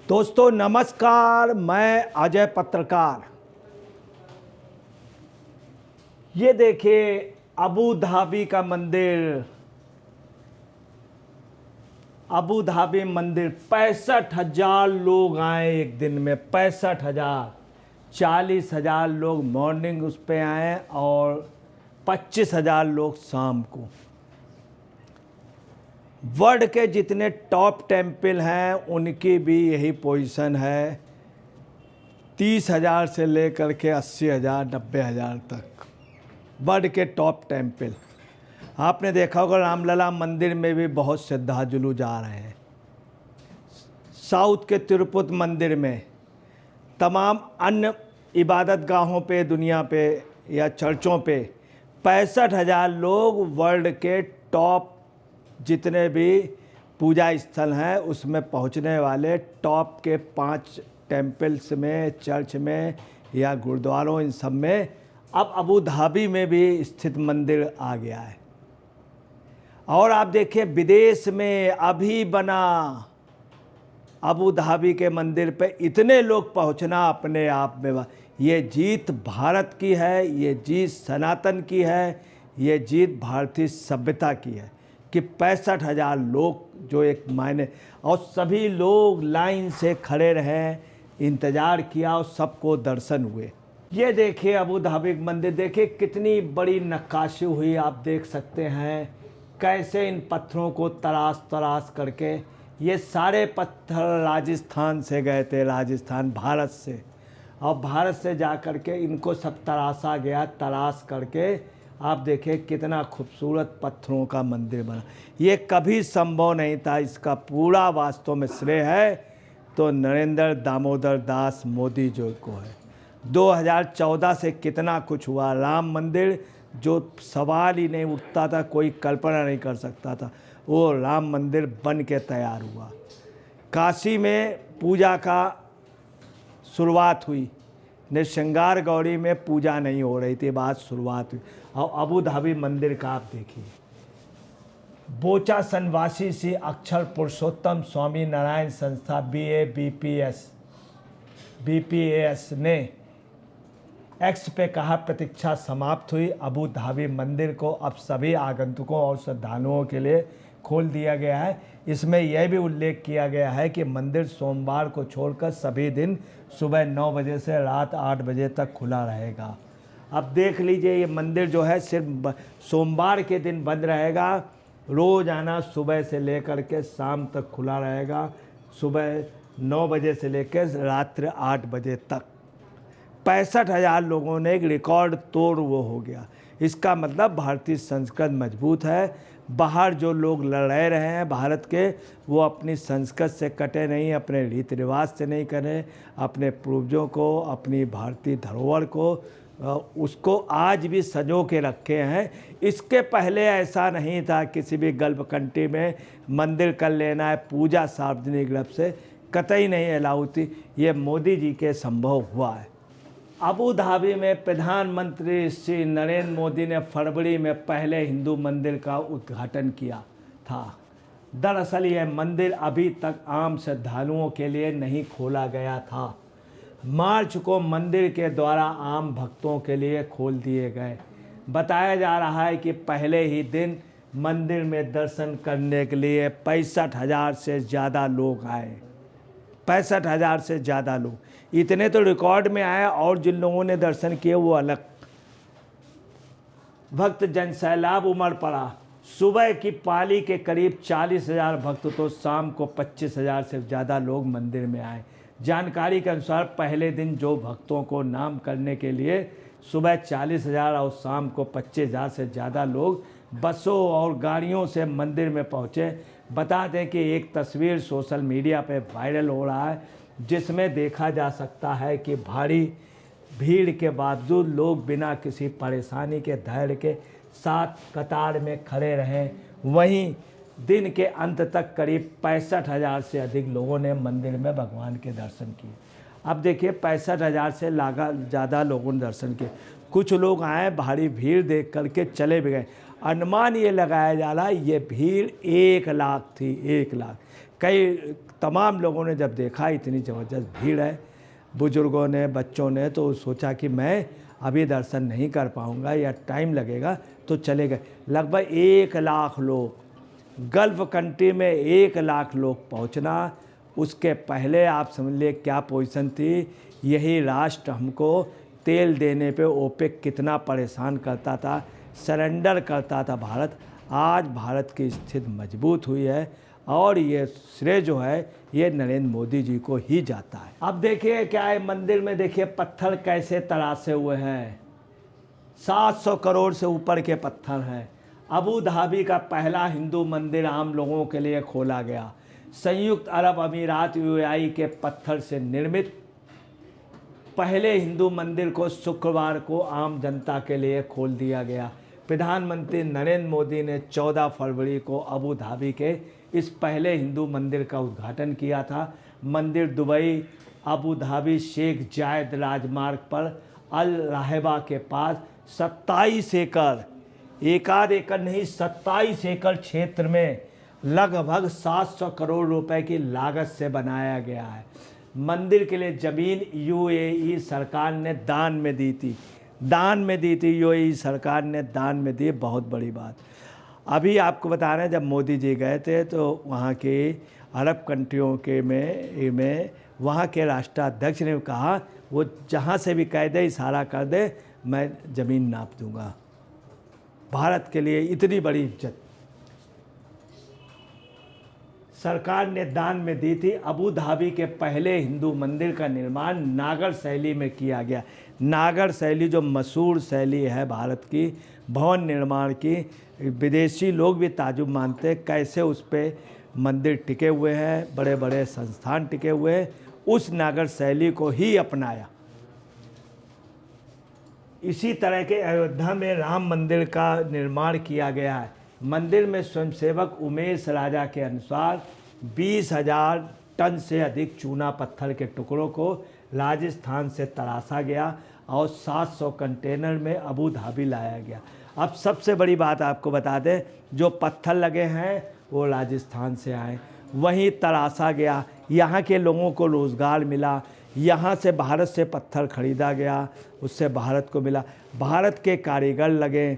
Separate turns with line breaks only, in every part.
दोस्तों नमस्कार, मैं अजय पत्रकार। ये देखिए अबू धाबी का मंदिर, अबू धाबी मंदिर 65,000 लोग आए एक दिन में। 65,000, 40,000 लोग मॉर्निंग उस पे आए और 25,000 लोग शाम को। वर्ल्ड के जितने टॉप टेम्पल हैं उनकी भी यही पोजीशन है। 30,000 से लेकर के 80,000, 90,000 तक वर्ल्ड के टॉप टेम्पल। आपने देखा होगा रामलला मंदिर में भी बहुत श्रद्धालु जा रहे हैं। साउथ के तिरुपति मंदिर में, तमाम अन्य इबादत गाहों पे, दुनिया पे या चर्चों पे 65,000 लोग वर्ल्ड के टॉप जितने भी पूजा स्थल हैं उसमें पहुंचने वाले टॉप के 5 टेम्पल्स में, चर्च में या गुरुद्वारों, इन सब में अब अबू धाबी में भी स्थित मंदिर आ गया है। और आप देखिए विदेश में अभी बना अबू धाबी के मंदिर पे इतने लोग पहुंचना अपने आप में ये जीत भारत की है, ये जीत सनातन की है, ये जीत भारतीय सभ्यता की है कि 65,000 लोग जो एक मायने, और सभी लोग लाइन से खड़े रहे, इंतज़ार किया और सबको दर्शन हुए। ये देखिए अबू धाबी मंदिर, देखिए कितनी बड़ी नक्काशी हुई, आप देख सकते हैं कैसे इन पत्थरों को तराश तराश करके। ये सारे पत्थर राजस्थान से गए थे, राजस्थान भारत से, और भारत से जा कर के इनको सब तराशा गया। तराश करके आप देखें कितना खूबसूरत पत्थरों का मंदिर बना। ये कभी संभव नहीं था। इसका पूरा वास्तव में श्रेय है तो नरेंद्र दामोदर दास मोदी जी को है। 2014 से कितना कुछ हुआ। राम मंदिर जो सवाल ही नहीं उठता था, कोई कल्पना नहीं कर सकता था, वो राम मंदिर बन के तैयार हुआ। काशी में पूजा का शुरुआत हुई, नृसिंगार गौरी में पूजा नहीं हो रही थी, बात शुरुआत हुई। और अबू धाबी मंदिर का आप देखिए, बोचा सनवासी श्री अक्षर पुरुषोत्तम स्वामी नारायण संस्था BPAS ने एक्स पे कहा प्रतीक्षा समाप्त हुई। अबू धाबी मंदिर को अब सभी आगंतुकों और श्रद्धालुओं के लिए खोल दिया गया है। इसमें यह भी उल्लेख किया गया है कि मंदिर सोमवार को छोड़कर सभी दिन सुबह 9 बजे से रात 8 बजे तक खुला रहेगा। अब देख लीजिए, ये मंदिर जो है सिर्फ सोमवार के दिन बंद रहेगा, रोज़ाना सुबह से लेकर के शाम तक खुला रहेगा, सुबह 9 बजे से लेकर रात्रि 8 बजे तक। 65,000 लोगों ने एक रिकॉर्ड तोड़ वो हो गया। इसका मतलब भारतीय संस्कृति मजबूत है। बाहर जो लोग लड़ रहे हैं भारत के, वो अपनी संस्कृति से कटे नहीं, अपने रीति रिवाज से नहीं करें, अपने पूर्वजों को, अपनी भारतीय धरोहर को, उसको आज भी संजो के रखे हैं। इसके पहले ऐसा नहीं था, किसी भी गल्फ कंट्री में मंदिर कर लेना है, पूजा सार्वजनिक रूप से कतई नहीं अलाउ थी। ये मोदी जी के संभव हुआ है। अबू धाबी में प्रधानमंत्री श्री नरेंद्र मोदी ने फरवरी में पहले हिंदू मंदिर का उद्घाटन किया था। दरअसल यह मंदिर अभी तक आम श्रद्धालुओं के लिए नहीं खोला गया था। मार्च को मंदिर के द्वारा आम भक्तों के लिए खोल दिए गए। बताया जा रहा है कि पहले ही दिन मंदिर में दर्शन करने के लिए 65,000 से ज़्यादा लोग आए। 65,000 से ज़्यादा लोग, इतने तो रिकॉर्ड में आए, और जिन लोगों ने दर्शन किए वो अलग। भक्त जनसैलाब उमड़ पड़ा। सुबह की पाली के करीब 40,000 भक्त तो शाम को 25,000 से ज़्यादा लोग मंदिर में आए। जानकारी के अनुसार पहले दिन जो भक्तों को नाम करने के लिए सुबह 40,000 और शाम को 25,000 से ज़्यादा लोग बसों और गाड़ियों से मंदिर में पहुँचे। बता दें कि एक तस्वीर सोशल मीडिया पे वायरल हो रहा है जिसमें देखा जा सकता है कि भारी भीड़ के बावजूद लोग बिना किसी परेशानी के धैर्य के साथ कतार में खड़े रहें। वहीं दिन के अंत तक करीब 65,000 से अधिक लोगों ने मंदिर में भगवान के दर्शन किए। अब देखिए 65,000 से ज़्यादा लोगों ने दर्शन किए। कुछ लोग आए, भारी भीड़ देख करके चले भी गए। अनुमान ये लगाया जा रहा है ये भीड़ 1 लाख थी, 1 लाख। कई तमाम लोगों ने जब देखा इतनी ज़बरदस्त भीड़ है, बुज़ुर्गों ने, बच्चों ने, तो सोचा कि मैं अभी दर्शन नहीं कर पाऊँगा या टाइम लगेगा, तो चले गए। लगभग 1 लाख लोग, गल्फ़ कंट्री में 1 लाख लोग पहुँचना, उसके पहले आप समझ लिए क्या पोजीशन थी। यही राष्ट्र हमको तेल देने पे ओपेक कितना परेशान करता था, सरेंडर करता था भारत। आज भारत की स्थिति मजबूत हुई है और ये श्रेय जो है ये नरेंद्र मोदी जी को ही जाता है। अब देखिए क्या है मंदिर में, देखिए पत्थर कैसे तरासे हुए हैं, 700 करोड़ से ऊपर के पत्थर हैं। अबू धाबी का पहला हिंदू मंदिर आम लोगों के लिए खोला गया। संयुक्त अरब अमीरात यूएई के पत्थर से निर्मित पहले हिंदू मंदिर को शुक्रवार को आम जनता के लिए खोल दिया गया। प्रधानमंत्री नरेंद्र मोदी ने 14 फरवरी को अबू धाबी के इस पहले हिंदू मंदिर का उद्घाटन किया था। मंदिर दुबई अबू धाबी शेख जायद राजमार्ग पर अल राहबा के पास 27 एकड़, एक आध एकड़ नहीं 27 एकड़ क्षेत्र में लगभग 700 करोड़ रुपए की लागत से बनाया गया है। मंदिर के लिए ज़मीन यूएई सरकार ने दान में दी थी, यूएई सरकार ने दान में दी। बहुत बड़ी बात। अभी आपको बता रहे हैं जब मोदी जी गए थे तो वहाँ के अरब कंट्रियों के में वहाँ के राष्ट्राध्यक्ष ने कहा वो जहाँ से भी कह दे, इशारा कर दे, मैं ज़मीन नाप दूँगा। भारत के लिए इतनी बड़ी इज्जत सरकार ने दान में दी थी। अबू धाबी के पहले हिंदू मंदिर का निर्माण नागर शैली में किया गया। नागर शैली जो मशहूर शैली है भारत की भवन निर्माण की, विदेशी लोग भी ताजुब मानते हैं कैसे उस पर मंदिर टिके हुए हैं, बड़े बड़े संस्थान टिके हुए हैं। उस नागर शैली को ही अपनाया। इसी तरह के अयोध्या में राम मंदिर का निर्माण किया गया है। मंदिर में स्वयंसेवक उमेश राजा के अनुसार 20,000 टन से अधिक चूना पत्थर के टुकड़ों को राजस्थान से तराशा गया और 700 कंटेनर में अबू धाबी लाया गया। अब सबसे बड़ी बात आपको बता दें, जो पत्थर लगे हैं वो राजस्थान से आए, वहीं तराशा गया, यहाँ के लोगों को रोज़गार मिला, यहाँ से भारत से पत्थर खरीदा गया, उससे भारत को मिला, भारत के कारीगर लगे।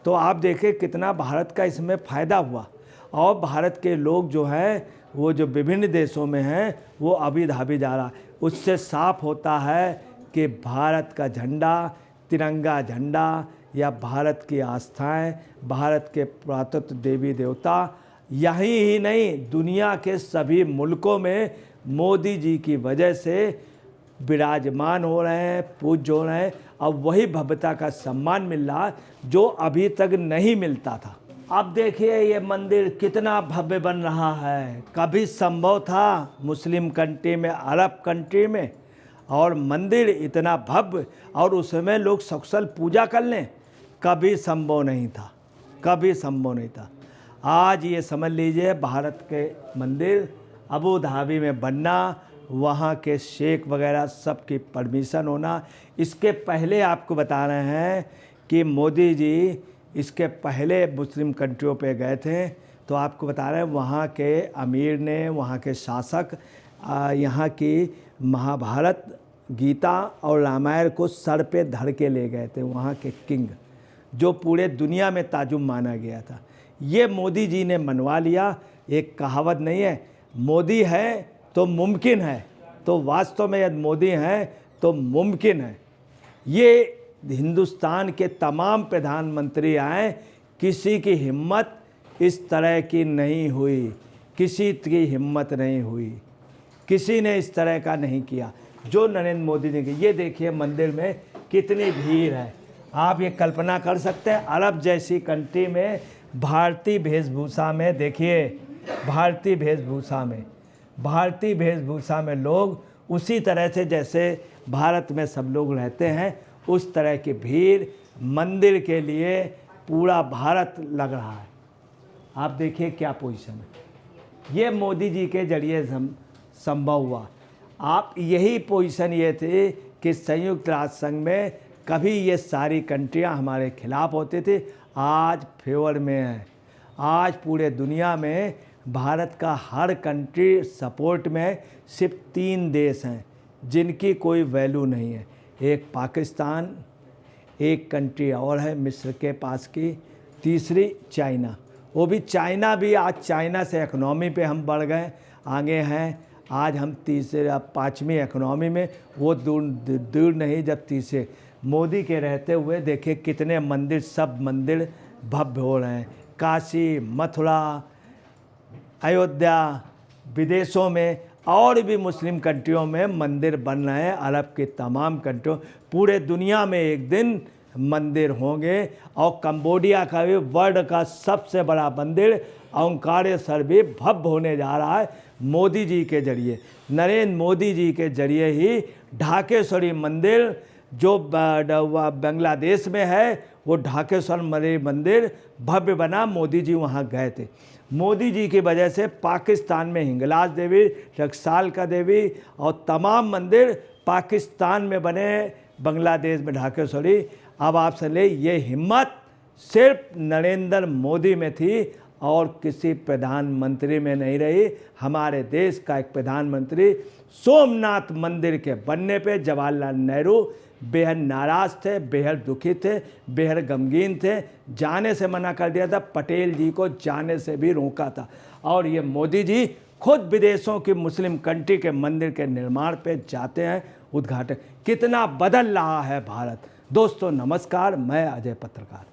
तो आप देखें कितना भारत का इसमें फ़ायदा हुआ। और भारत के लोग जो हैं वो जो विभिन्न देशों में हैं वो अबू धाबी जा रहा। उससे साफ होता है कि भारत का झंडा, तिरंगा झंडा या भारत की आस्थाएं, भारत के पुरातत्व देवी देवता यही ही नहीं दुनिया के सभी मुल्कों में मोदी जी की वजह से विराजमान हो रहे हैं, पूज्य हो रहे हैं। अब वही भव्यता का सम्मान मिल रहा जो अभी तक नहीं मिलता था। अब देखिए ये मंदिर कितना भव्य बन रहा है। कभी संभव था मुस्लिम कंट्री में, अरब कंट्री में, और मंदिर इतना भव्य और उसमें लोग सकुशल पूजा कर लें? कभी संभव नहीं था, कभी संभव नहीं था। आज ये समझ लीजिए भारत के मंदिर अबू धाबी में बनना, वहाँ के शेख वगैरह सब की परमिशन होना। इसके पहले आपको बता रहे हैं कि मोदी जी इसके पहले मुस्लिम कंट्रियों पे गए थे, तो आपको बता रहे हैं वहाँ के अमीर ने, वहाँ के शासक यहाँ की महाभारत, गीता और रामायण को सर पे धर के ले गए थे। वहाँ के किंग जो पूरे दुनिया में ताजुब माना गया था, ये मोदी जी ने मनवा लिया। एक कहावत नहीं है, मोदी है तो मुमकिन है, तो वास्तव में यदि मोदी हैं तो मुमकिन है। ये हिंदुस्तान के तमाम प्रधानमंत्री आए, किसी की हिम्मत इस तरह की नहीं हुई, किसी की हिम्मत नहीं हुई, किसी ने इस तरह का नहीं किया जो नरेंद्र मोदी ने किया। ये देखिए मंदिर में कितनी भीड़ है, आप ये कल्पना कर सकते हैं। अरब जैसी कंट्री में भारतीय वेशभूषा में, देखिए भारतीय वेशभूषा में लोग उसी तरह से जैसे भारत में सब लोग रहते हैं, उस तरह की भीड़ मंदिर के लिए पूरा भारत लग रहा है। आप देखिए क्या पोजीशन है, ये मोदी जी के जरिए संभव हुआ। आप यही पोजीशन ये थे कि संयुक्त राष्ट्र संघ में कभी ये सारी कंट्रियां हमारे खिलाफ होती थी, आज फेवर में है। आज पूरे दुनिया में भारत का हर कंट्री सपोर्ट में है, सिर्फ 3 देश हैं जिनकी कोई वैल्यू नहीं है। एक पाकिस्तान, एक कंट्री और है मिस्र के पास की, तीसरी चाइना। वो भी चाइना भी आज चाइना से इकनॉमी पे हम बढ़ गए, आगे हैं। आज हम तीसरे 5वीं इकनॉमी में, वो दूर नहीं जब तीसरे। मोदी के रहते हुए देखिए कितने मंदिर, सब मंदिर भव्य हो रहे हैं। काशी, मथुरा, अयोध्या, विदेशों में और भी मुस्लिम कंट्रियों में मंदिर बन रहे हैं। अरब की तमाम कंट्रियों, पूरे दुनिया में एक दिन मंदिर होंगे। और कंबोडिया का भी वर्ल्ड का सबसे बड़ा मंदिर ओंकारेश्वर भी भव्य होने जा रहा है मोदी जी के जरिए। नरेंद्र मोदी जी के जरिए ही ढाकेश्वरी मंदिर जो बांग्लादेश में है, वो ढाकेश्वर मंदिर भव्य बना। मोदी जी वहाँ गए थे। मोदी जी की वजह से पाकिस्तान में हिंगलाज देवी, रक्षालका देवी और तमाम मंदिर पाकिस्तान में बने, बांग्लादेश में ढाकेश्वरी। अब आप समझ ले, ये हिम्मत सिर्फ नरेंद्र मोदी में थी और किसी प्रधानमंत्री में नहीं रही। हमारे देश का एक प्रधानमंत्री सोमनाथ मंदिर के बनने पे जवाहरलाल नेहरू बेहद नाराज़ थे, बेहद दुखी थे, बेहद गमगीन थे। जाने से मना कर दिया था, पटेल जी को जाने से भी रोका था। और ये मोदी जी खुद विदेशों की मुस्लिम कंट्री के मंदिर के निर्माण पे जाते हैं, उद्घाटन। कितना बदल रहा है भारत। दोस्तों नमस्कार, मैं अजय पत्रकार।